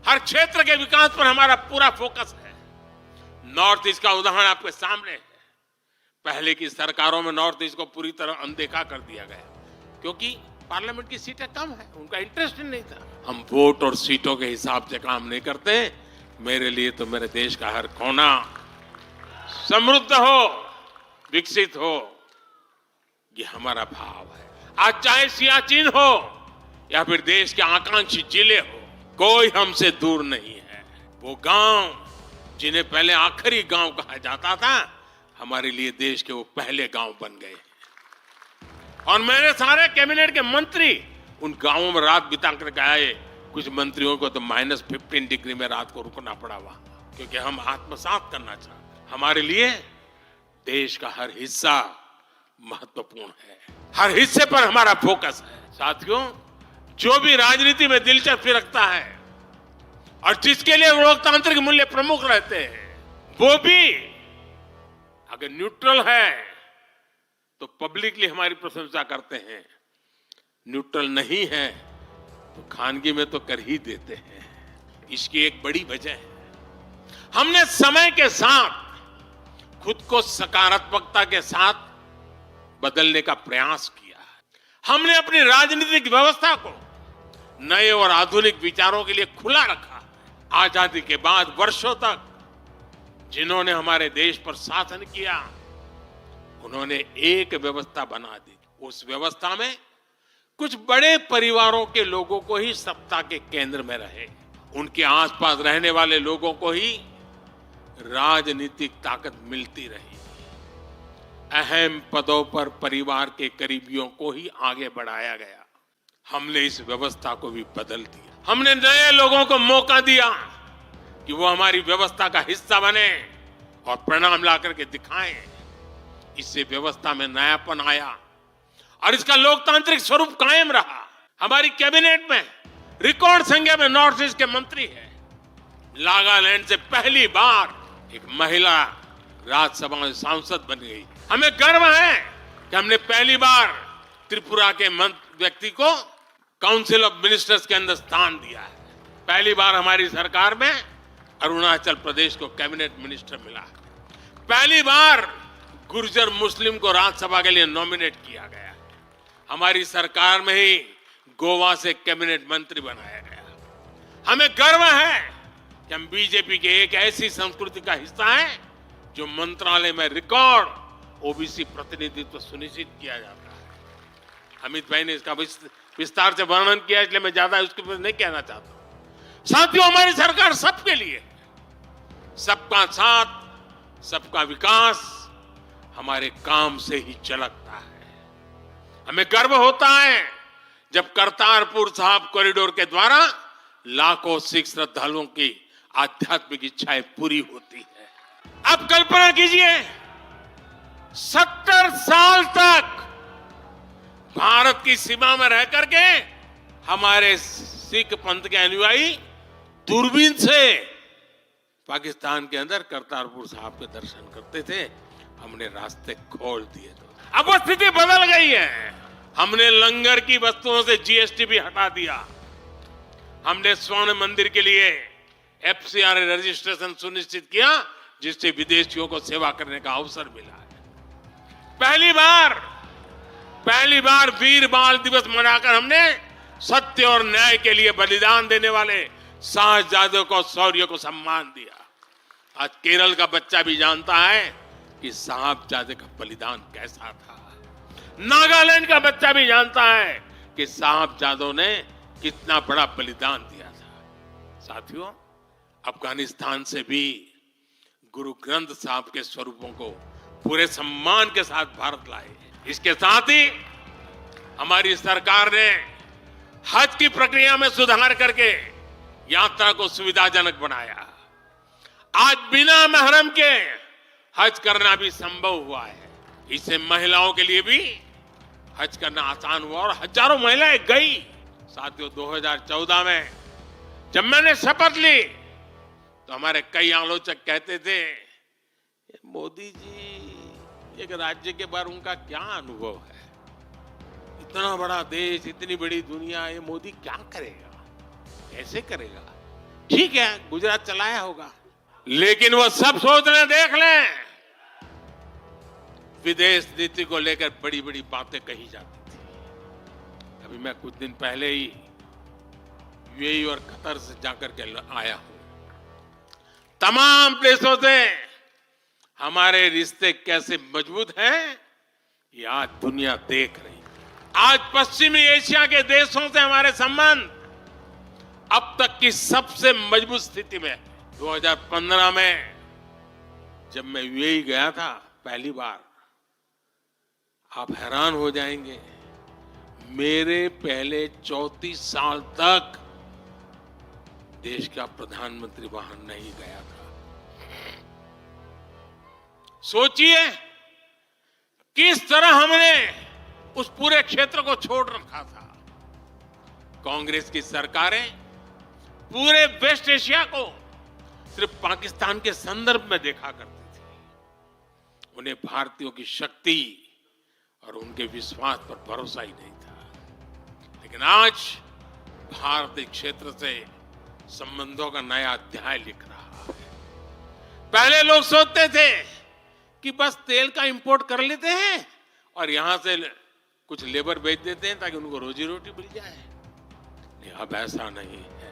हर क्षेत्र के विकास पर हमारा पूरा फोकस है। नॉर्थ ईस्ट का उदाहरण आपके सामने है। पहले की सरकारों में नॉर्थ ईस्ट को पूरी तरह अनदेखा कर दिया गया क्योंकि पार्लियामेंट की सीटें कम है, उनका इंटरेस्ट नहीं था। हम वोट और सीटों के हिसाब से काम नहीं करते। मेरे लिए तो मेरे देश का हर कोना समृद्ध हो, विकसित हो, ये हमारा भाव है। आज चाहे सियाचिन हो या फिर देश के आकांक्षी जिले हो, कोई हमसे दूर नहीं है। वो गांव जिन्हें पहले आखिरी गांव कहा जाता था, हमारे लिए देश के वो पहले गांव बन गए। और मेरे सारे कैबिनेट के मंत्री उन गांवों में रात बिता कर आए। कुछ मंत्रियों को तो -15 डिग्री में रात को रुकना पड़ा वहां, क्योंकि हम आत्मसात करना चाहते। हमारे लिए देश का हर हिस्सा महत्वपूर्ण है, हर हिस्से पर हमारा फोकस है। साथियों, जो भी राजनीति में दिलचस्पी रखता है और जिसके लिए लोकतांत्रिक मूल्य प्रमुख रहते हैं, वो भी अगर न्यूट्रल है तो पब्लिकली हमारी प्रशंसा करते हैं। न्यूट्रल नहीं है तो खानगी में तो कर ही देते हैं। इसकी एक बड़ी वजह है, हमने समय के साथ खुद को सकारात्मकता के साथ बदलने का प्रयास किया है। हमने अपनी राजनीतिक व्यवस्था को नए और आधुनिक विचारों के लिए खुला रखा। आजादी के बाद वर्षों तक जिन्होंने हमारे देश पर शासन किया, उन्होंने एक व्यवस्था बना दी। उस व्यवस्था में कुछ बड़े परिवारों के लोगों को ही सत्ता के केंद्र में रहे, उनके आसपास रहने वाले लोगों को ही राजनीतिक ताकत मिलती रही। अहम पदों पर परिवार के करीबियों को ही आगे बढ़ाया गया। हमने इस व्यवस्था को भी बदल दिया। हमने नए लोगों को मौका दिया कि वो हमारी व्यवस्था का हिस्सा बने और परिणाम ला करके दिखाएं। इससे व्यवस्था में नयापन आया और इसका लोकतांत्रिक स्वरूप कायम रहा। हमारी कैबिनेट में रिकॉर्ड संख्या में नॉर्थ ईस्ट के मंत्री हैं। नागालैंड से पहली बार एक महिला राज्यसभा में सांसद बन गई। हमें गर्व है कि हमने पहली बार त्रिपुरा के व्यक्ति को काउंसिल ऑफ मिनिस्टर्स के अंदर स्थान दिया है। पहली बार हमारी सरकार में अरुणाचल प्रदेश को कैबिनेट मिनिस्टर मिला है। पहली बार गुर्जर मुस्लिम को राज्यसभा के लिए नॉमिनेट किया गया। हमारी सरकार में ही गोवा से कैबिनेट मंत्री बनाया गया। हमें गर्व है कि हम बीजेपी के एक ऐसी संस्कृति का हिस्सा है जो मंत्रालय में रिकॉर्ड ओबीसी प्रतिनिधित्व सुनिश्चित किया जाता है। अमित भाई ने इसका विस्तार से वर्णन किया, इसलिए मैं ज्यादा उसके ऊपर नहीं कहना चाहता। साथियों, हमारी सरकार सबके लिए, सबका साथ, सबका विकास हमारे काम से ही झलकता है। हमें गर्व होता है जब करतारपुर साहिब कॉरिडोर के द्वारा लाखों सिख श्रद्धालुओं की आध्यात्मिक इच्छाएं पूरी होती है। अब कल्पना कीजिए, 70 साल तक भारत की सीमा में रह करके हमारे सिख पंथ के अनुयायी दूरबीन से पाकिस्तान के अंदर करतारपुर साहिब के दर्शन करते थे। हमने रास्ते खोल दिए। तो अब वो स्थिति बदल गई है। हमने लंगर की वस्तुओं से जीएसटी भी हटा दिया। हमने स्वर्ण मंदिर के लिए एफसीआर रजिस्ट्रेशन सुनिश्चित किया, जिससे विदेशियों को सेवा करने का अवसर मिला है। पहली बार वीर बाल दिवस मनाकर हमने सत्य और न्याय के लिए बलिदान देने वाले साहसजादों को, शौर्य को सम्मान दिया। आज केरल का बच्चा भी जानता है कि साहबजादे का बलिदान कैसा था। नागालैंड का बच्चा भी जानता है कि साहबजादों ने कितना बड़ा बलिदान दिया था। साथियों, अफगानिस्तान से भी गुरु ग्रंथ साहब के स्वरूपों को पूरे सम्मान के साथ भारत लाए। इसके साथ ही हमारी सरकार ने हज की प्रक्रिया में सुधार करके यात्रा को सुविधाजनक बनाया। आज बिना महरम के हज करना भी संभव हुआ है। इससे महिलाओं के लिए भी हज करना आसान हुआ और हजारों महिलाएं गई। साथियों, 2014 में जब मैंने शपथ ली तो हमारे कई आलोचक कहते थे, मोदी जी एक राज्य के बारे उनका क्या अनुभव है, इतना बड़ा देश, इतनी बड़ी दुनिया, ये मोदी क्या करेगा, कैसे करेगा। ठीक है, गुजरात चलाया होगा, लेकिन वो सब सोचने देख लें, विदेश नीति को लेकर बड़ी बड़ी बातें कही जाती थी। अभी मैं कुछ दिन पहले ही यूएई और कतर से जाकर के आया हूं। तमाम देशों से हमारे रिश्ते कैसे मजबूत हैं, ये आज दुनिया देख रही है। आज पश्चिमी एशिया के देशों से हमारे संबंध अब तक की सबसे मजबूत स्थिति में। 2015 में जब मैं यूएई गया था पहली बार, आप हैरान हो जाएंगे, मेरे पहले 34 साल तक देश का प्रधानमंत्री वहां नहीं गया था। सोचिए किस तरह हमने उस पूरे क्षेत्र को छोड़ रखा था। कांग्रेस की सरकारें पूरे वेस्ट एशिया को सिर्फ पाकिस्तान के संदर्भ में देखा करती थी। उन्हें भारतीयों की शक्ति और उनके विश्वास पर भरोसा ही नहीं था। लेकिन आज भारत इस क्षेत्र से संबंधों का नया अध्याय लिख रहा है। पहले लोग सोचते थे कि बस तेल का इंपोर्ट कर लेते हैं और यहां से कुछ लेबर बेच देते हैं ताकि उनको रोजी रोटी मिल जाए। नहीं, अब ऐसा नहीं है।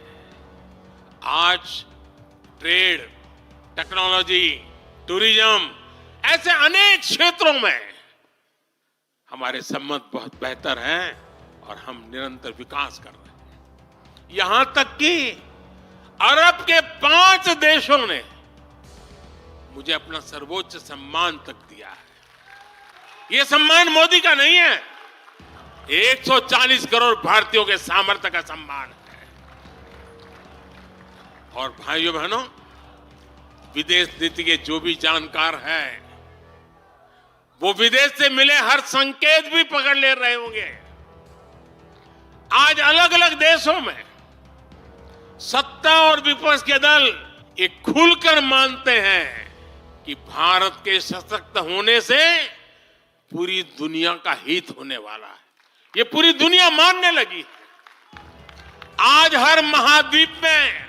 आज ट्रेड, टेक्नोलॉजी, टूरिज्म, ऐसे अनेक क्षेत्रों में हमारे संबंध बहुत बेहतर हैं और हम निरंतर विकास कर रहे हैं। यहां तक कि अरब के 5 देशों ने मुझे अपना सर्वोच्च सम्मान तक दिया है। यह सम्मान मोदी का नहीं है, 140 करोड़ भारतीयों के सामर्थ्य का सम्मान है। और भाइयों बहनों, विदेश नीति के जो भी जानकार हैं, वो विदेश से मिले हर संकेत भी पकड़ ले रहे होंगे। आज अलग अलग देशों में सत्ता और विपक्ष के दल ये खुलकर मानते हैं कि भारत के सशक्त होने से पूरी दुनिया का हित होने वाला है। ये पूरी दुनिया मानने लगी। आज हर महाद्वीप में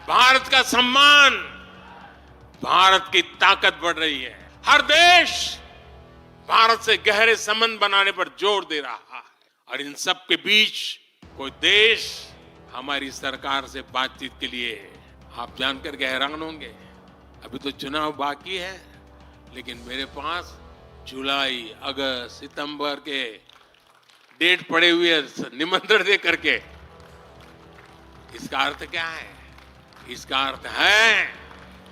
भारत का सम्मान, भारत की ताकत बढ़ रही है। हर देश भारत से गहरे संबंध बनाने पर जोर दे रहा है और इन सब के बीच कोई देश हमारी सरकार से बातचीत के लिए, आप जानकर के हैरान होंगे, अभी तो चुनाव बाकी है, लेकिन मेरे पास जुलाई, अगस्त, सितंबर के डेट पड़े हुए निमंत्रण दे करके। इसका अर्थ क्या है? इसका अर्थ है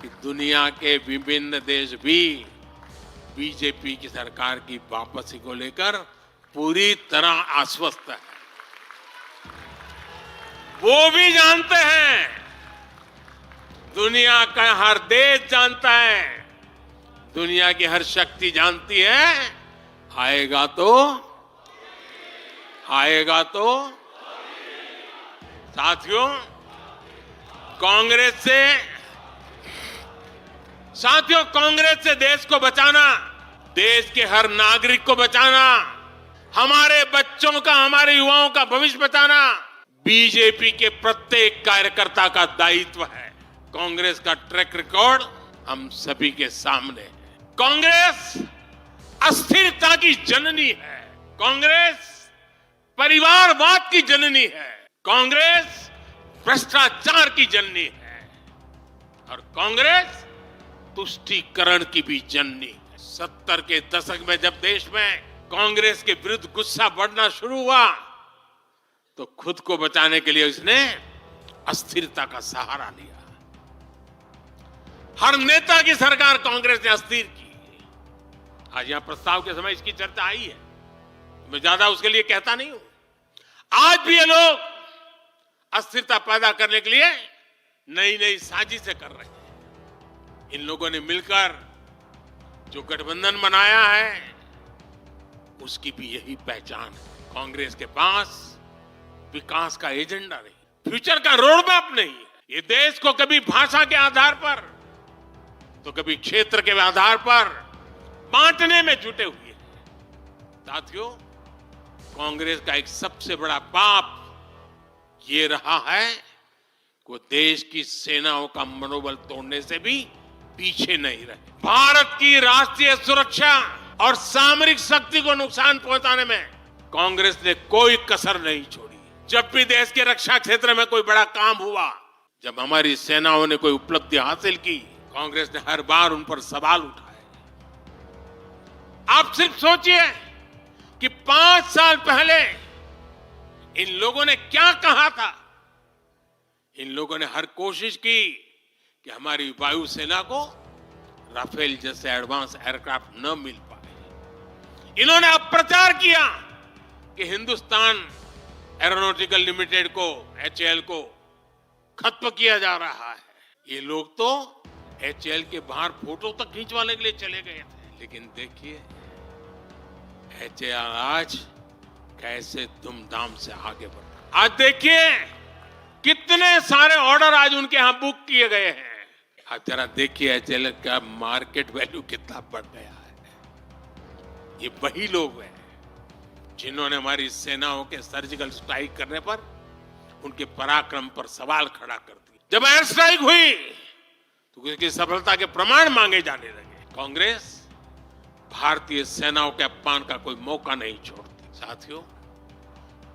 कि दुनिया के विभिन्न देश भी बीजेपी की सरकार की वापसी को लेकर पूरी तरह आश्वस्त है। वो भी जानते हैं, दुनिया का हर देश जानता है, दुनिया की हर शक्ति जानती है, आएगा तो साथियों, कांग्रेस से देश को बचाना, देश के हर नागरिक को बचाना, हमारे बच्चों का, हमारे युवाओं का भविष्य बचाना बीजेपी के प्रत्येक कार्यकर्ता का दायित्व है। कांग्रेस का ट्रैक रिकॉर्ड हम सभी के सामने है। कांग्रेस अस्थिरता की जननी है, कांग्रेस परिवारवाद की जननी है, कांग्रेस भ्रष्टाचार की जननी है और कांग्रेस तुष्टीकरण की भी जननी है। 70 के दशक में जब देश में कांग्रेस के विरुद्ध गुस्सा बढ़ना शुरू हुआ तो खुद को बचाने के लिए उसने अस्थिरता का सहारा लिया। हर नेता की सरकार कांग्रेस ने अस्थिर की। आज यहां प्रस्ताव के समय इसकी चर्चा आई है, मैं ज्यादा उसके लिए कहता नहीं हूं। आज भी ये लोग अस्थिरता पैदा करने के लिए नई नई साजिशें कर रहे हैं। इन लोगों ने मिलकर जो गठबंधन बनाया है उसकी भी यही पहचान है। कांग्रेस के पास विकास का एजेंडा नहीं, फ्यूचर का रोड मैप नहीं। ये देश को कभी भाषा के आधार पर तो कभी क्षेत्र के आधार पर बांटने में जुटे हुए हैं। साथियों, कांग्रेस का एक सबसे बड़ा पाप ये रहा है कि वो देश की सेनाओं का मनोबल तोड़ने से भी पीछे नहीं रहे। भारत की राष्ट्रीय सुरक्षा और सामरिक शक्ति को नुकसान पहुंचाने में कांग्रेस ने कोई कसर नहीं छोड़ी। जब भी देश के रक्षा क्षेत्र में कोई बड़ा काम हुआ, जब हमारी सेनाओं ने कोई उपलब्धि हासिल की, कांग्रेस ने हर बार उन पर सवाल उठाए। आप सिर्फ सोचिए कि 5 साल पहले इन लोगों ने क्या कहा था। इन लोगों ने हर कोशिश की कि हमारी वायुसेना को राफेल जैसे एडवांस एयरक्राफ्ट न मिल पाए। इन्होंने अब प्रचार किया कि हिंदुस्तान एरोनॉटिकल लिमिटेड को, HAL को खत्म किया जा रहा है। ये लोग तो HAL के बाहर फोटो तक खींचवाने के लिए चले गए थे। लेकिन देखिए HAL आज कैसे धूमधाम से आगे बढ़ रहा है। आज देखिए कितने सारे ऑर्डर आज उनके यहां बुक किए गए हैं। आज जरा देखिए HAL का मार्केट वैल्यू कितना बढ़ गया है। ये वही लोग हैं जिन्होंने हमारी सेनाओं के सर्जिकल स्ट्राइक करने पर, उनके पराक्रम पर सवाल खड़ा कर दिया। जब एयर स्ट्राइक हुई तो उसकी सफलता के प्रमाण मांगे जाने लगे। कांग्रेस भारतीय सेनाओं के अपमान का कोई मौका नहीं छोड़ती। साथियों,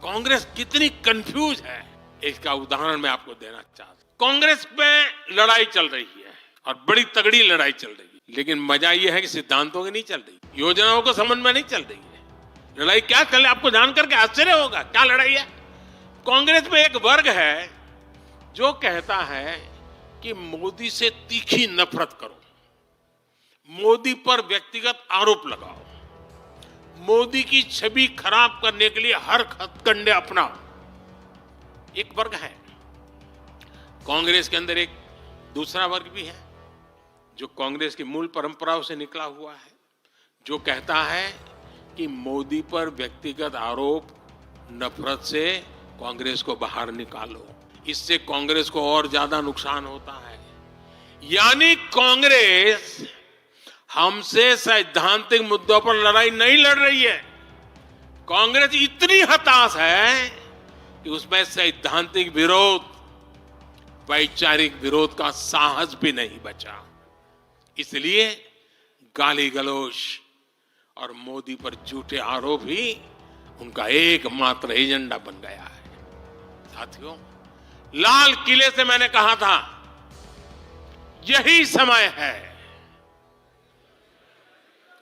कांग्रेस कितनी कंफ्यूज है इसका उदाहरण मैं आपको देना चाहता हूं। कांग्रेस में लड़ाई चल रही है और बड़ी तगड़ी लड़ाई चल रही है, लेकिन मजा यह है कि सिद्धांतों की नहीं चल रही, योजनाओं को समझ में नहीं चल रही है। लड़ाई क्या चल रही है आपको जानकर के आश्चर्य होगा। क्या लड़ाई है? कांग्रेस में एक वर्ग है जो कहता है कि मोदी से तीखी नफरत करो, मोदी पर व्यक्तिगत आरोप लगाओ, मोदी की छवि खराब करने के लिए हर हथकंडे अपनाओ। एक वर्ग है। कांग्रेस के अंदर एक दूसरा वर्ग भी है जो कांग्रेस की मूल परंपराओं से निकला हुआ है, जो कहता है कि मोदी पर व्यक्तिगत आरोप, नफरत से कांग्रेस को बाहर निकालो, इससे कांग्रेस को और ज्यादा नुकसान होता है। यानी कांग्रेस हमसे सैद्धांतिक मुद्दों पर लड़ाई नहीं लड़ रही है। कांग्रेस इतनी हताश है कि उसमें सैद्धांतिक विरोध, वैचारिक विरोध का साहस भी नहीं बचा। इसलिए गाली गलौज और मोदी पर झूठे आरोप ही उनका एकमात्र एजेंडा बन गया है। साथियों, लाल किले से मैंने कहा था यही समय है,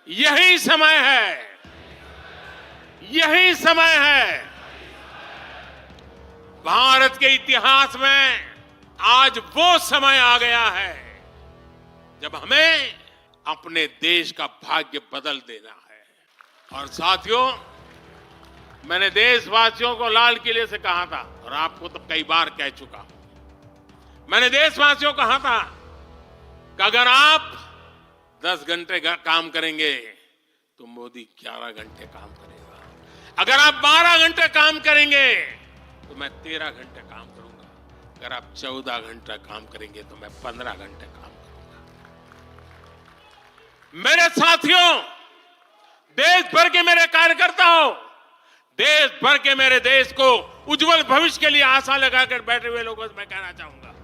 यही समय है, यही समय है। भारत के इतिहास में आज वो समय आ गया है जब हमें अपने देश का भाग्य बदल देना है। और साथियों, मैंने देशवासियों को लाल किले से कहा था और आपको तो कई बार कह चुका हूं। मैंने देशवासियों को कहा था कि अगर आप 10 घंटे काम करेंगे तो मोदी 11 घंटे काम करेगा। अगर आप 12 घंटे काम करेंगे तो मैं 13 घंटे काम करूंगा। अगर आप 14 घंटे काम करेंगे तो मैं 15 घंटे काम करूंगा। मेरे साथियों, देश भर के मेरे कार्यकर्ताओं, देश भर के मेरे देश को उज्जवल भविष्य के लिए आशा लगाकर बैठे हुए लोगों से मैं कहना चाहूंगा,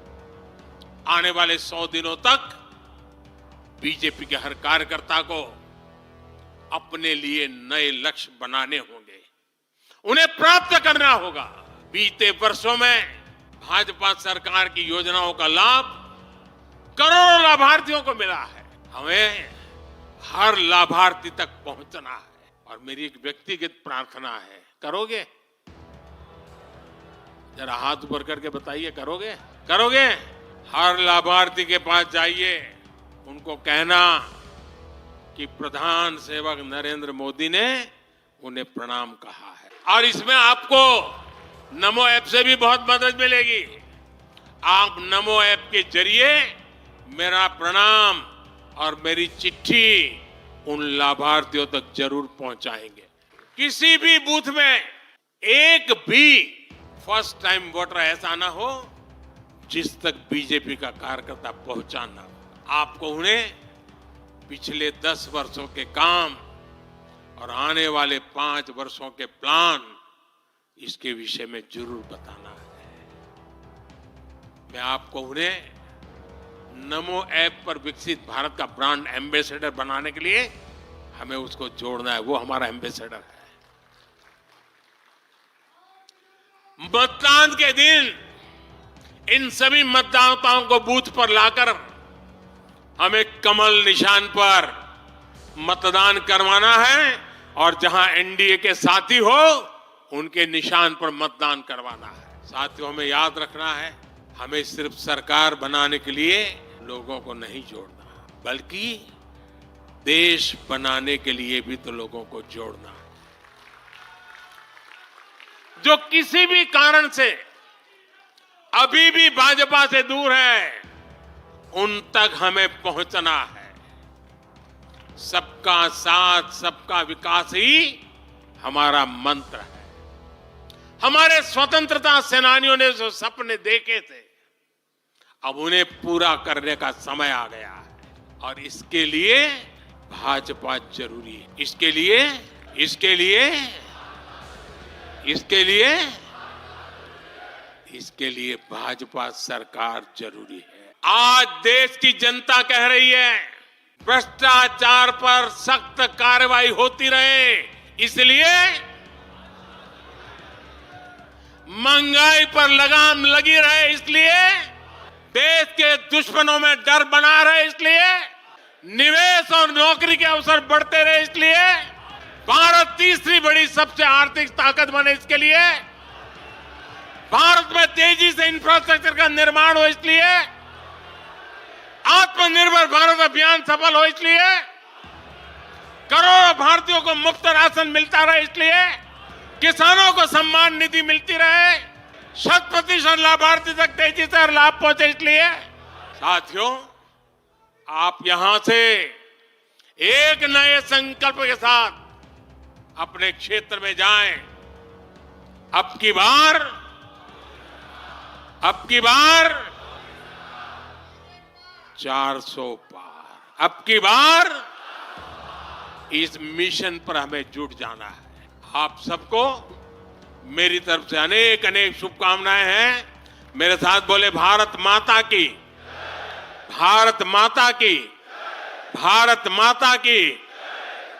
आने वाले 100 दिनों तक बीजेपी के हर कार्यकर्ता को अपने लिए नए लक्ष्य बनाने होंगे, उन्हें प्राप्त करना होगा। बीते वर्षों में भाजपा सरकार की योजनाओं का लाभ करोड़ों लाभार्थियों को मिला है। हमें हर लाभार्थी तक पहुंचना है और मेरी एक व्यक्तिगत प्रार्थना है, करोगे? जरा हाथ ऊपर करके बताइए, करोगे? करोगे? हर लाभार्थी के पास जाइए उनको कहना कि प्रधान सेवक नरेंद्र मोदी ने उन्हें प्रणाम कहा है। और इसमें आपको नमो ऐप से भी बहुत मदद मिलेगी। आप नमो ऐप के जरिए मेरा प्रणाम और मेरी चिट्ठी उन लाभार्थियों तक जरूर पहुंचाएंगे। किसी भी बूथ में एक भी फर्स्ट टाइम वोटर ऐसा ना हो जिस तक बीजेपी का कार्यकर्ता पहुंचा ना हो। आपको उन्हें पिछले 10 वर्षों के काम और आने वाले 5 वर्षों के प्लान, इसके विषय में जरूर बताना है। मैं आपको उन्हें नमो ऐप पर विकसित भारत का ब्रांड एम्बेसडर बनाने के लिए हमें उसको जोड़ना है। वो हमारा एम्बेसडर है। मतदान के दिन इन सभी मतदाताओं को बूथ पर लाकर हमें कमल निशान पर मतदान करवाना है और जहां एनडीए के साथी हो उनके निशान पर मतदान करवाना है। साथियों, हमें याद रखना है, हमें सिर्फ सरकार बनाने के लिए लोगों को नहीं जोड़ना, बल्कि देश बनाने के लिए भी तो लोगों को जोड़ना है। जो किसी भी कारण से अभी भी भाजपा से दूर है, उन तक हमें पहुंचना है। सबका साथ, सबका विकास ही हमारा मंत्र है। हमारे स्वतंत्रता सेनानियों ने जो सपने देखे थे, अब उन्हें पूरा करने का समय आ गया है और इसके लिए भाजपा जरूरी है। इसके लिए भाजपा सरकार जरूरी है। आज देश की जनता कह रही है भ्रष्टाचार पर सख्त कार्रवाई होती रहे, इसलिए महंगाई पर लगाम लगी रहे, इसलिए देश के दुश्मनों में डर बना रहे, इसलिए निवेश और नौकरी के अवसर बढ़ते रहे, इसलिए भारत तीसरी बड़ी सबसे आर्थिक ताकत बने, इसके लिए भारत में तेजी से इंफ्रास्ट्रक्चर का निर्माण हो, इसलिए आत्मनिर्भर भारत अभियान सफल हो, इसलिए करोड़ों भारतीयों को मुफ्त राशन मिलता रहे, इसलिए किसानों को सम्मान निधि मिलती रहे, 100% लाभार्थी तक तेजी से लाभ पहुंचे, इसलिए साथियों, आप यहां से एक नए संकल्प के साथ अपने क्षेत्र में जाएं। अब की बार 400 पार, अब की बार इस मिशन पर हमें जुट जाना है। आप सबको मेरी तरफ से अनेक अनेक शुभकामनाएं हैं। मेरे साथ बोले भारत माता की, भारत माता की, भारत माता की।